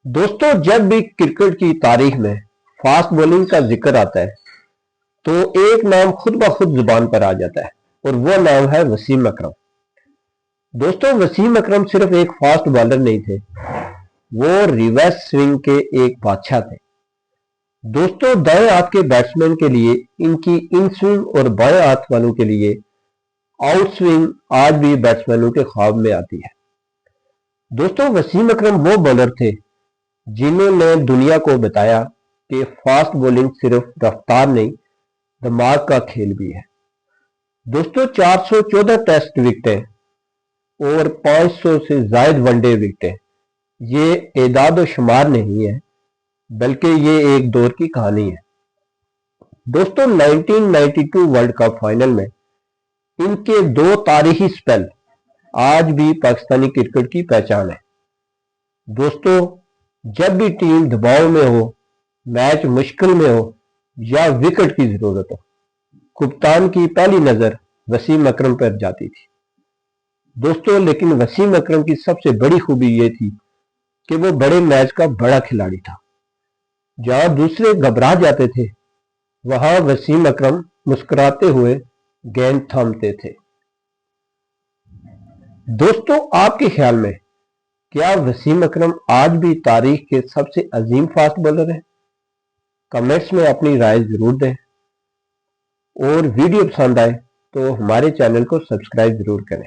दोस्तों, जब भी क्रिकेट की तारीख में फास्ट बॉलिंग का जिक्र आता है तो एक नाम खुद ब खुद जुबान पर आ जाता है और वो नाम है वसीम अकरम। दोस्तों, वसीम अकरम सिर्फ एक फास्ट बॉलर नहीं थे, वो रिवर्स स्विंग के एक बादशाह थे। दोस्तों, दाएं हाथ के बैट्समैन के लिए इनकी इन स्विंग और बाएं हाथ वालों के लिए आउट स्विंग आज भी बैट्समैनों के ख्वाब में आती है। दोस्तों, वसीम अकरम वो बॉलर थे जिन्होंने दुनिया को बताया कि फास्ट बॉलिंग सिर्फ रफ्तार नहीं, दिमाग का खेल भी है। दोस्तों, 414 टेस्ट विकेटें और 500 से जायद वनडे विकेटें ये एदाद व शुमार नहीं है, बल्कि ये एक दौर की कहानी है। दोस्तों, 1992 वर्ल्ड कप फाइनल में इनके दो तारीखी स्पेल आज भी पाकिस्तानी क्रिकेट की पहचान है। दोस्तों, जब भी टीम दबाव में हो, मैच मुश्किल में हो या विकेट की जरूरत हो, कप्तान की पहली नजर वसीम अकरम पर जाती थी। दोस्तों, लेकिन वसीम अकरम की सबसे बड़ी खूबी यह थी कि वो बड़े मैच का बड़ा खिलाड़ी था। जहां दूसरे घबरा जाते थे, वहां वसीम अकरम मुस्कुराते हुए गेंद थामते थे। दोस्तों, आपके ख्याल में क्या वसीम अकरम आज भी तारीख के सबसे अजीम फास्ट बॉलर हैं? कमेंट्स में अपनी राय जरूर दें और वीडियो पसंद आए तो हमारे चैनल को सब्सक्राइब जरूर करें।